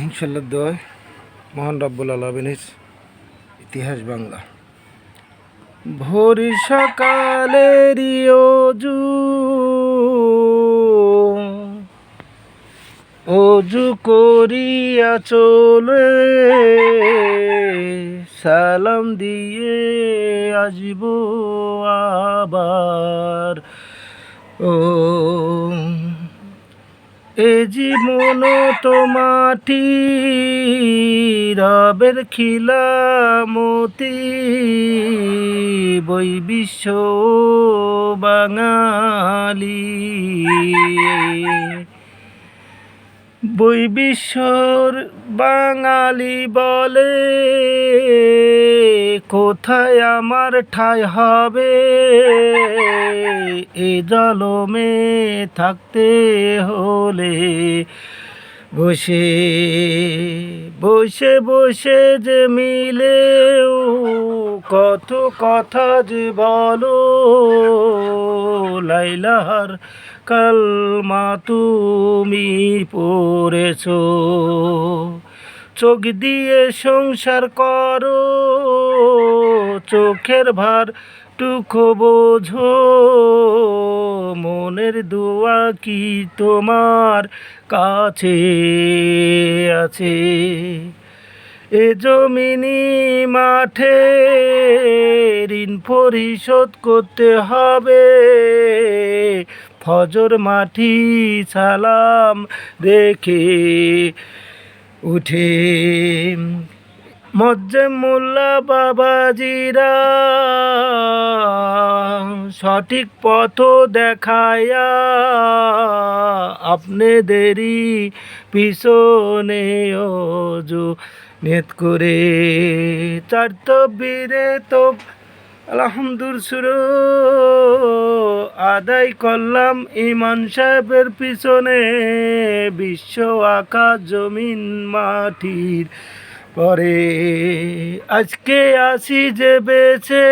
ইনশাল্লাহ দোয় মহান রব্বুল আলামিনের ইতিহাস বাংলা। ভোর সকালেরই অজু করিয়া চলে সালাম দিয়ে আসব আবার। ও এ জীবন তো মাটি রবের খিলামতি, বই বিশ্ব বাঙালি, বই বিশ্বর বাঙালি বলে কোথায় আমার ঠাঁই হবে, এ জলমে থাকতে হলে বসে বসে বসে যে মিলেও কত কথা যে বলো, লাইলাহার কালমা তুমি পড়েছ, চোখ দিয়ে সংসার করো, চোখের ভার টুকু বোঝো, মনের দোয়া কি তোমার কাছে আছে। এ জমিনি মাঠে ঋণ পরিশোধ করতে হবে, ফজর মাটি সালাম রেখে উঠে মজ্জে মোল্লা বাবাজিরা সঠিক পথ দেখায়া আপনাদেরই পিছনে অজু নেত করে চার তকবীরে তো আলহামদুলিল্লাহ আদায় করলাম ইমাম সাহেবের পিছনে, বিশ্ব আকাশ জমিন মাটির পরে আজকে আসি যে বেঁচে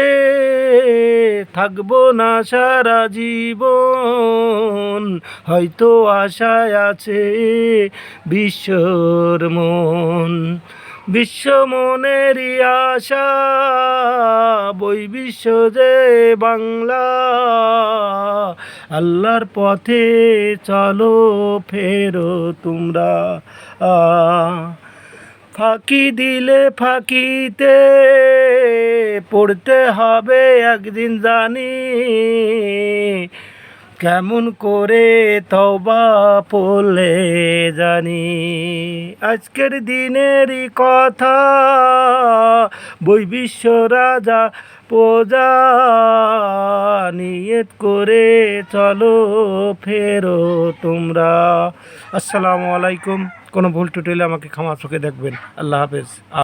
থাকবো না সারা জীবন, হয়তো আশায় আছে বিশ্বর মন, বিশ্ব মনেরই আশা, বই বিশ্ব যে বাংলা, আল্লাহর পথে চলো ফেরো তোমরা। ফাঁকি দিলে ফাঁকিতে পড়তে হবে একদিন জানি, কেমন করে তওবা পড়লে জানি, আজকের দিনেরই কথা, বই বিশ্ব রাজা প্রজা নিয়ত করে চলো ফেরো তোমরা। আসসালামু আলাইকুম। কোনো ভুল টুট হলে আমাকে ক্ষমা চোখে দেখবেন। আল্লাহ হাফেজ।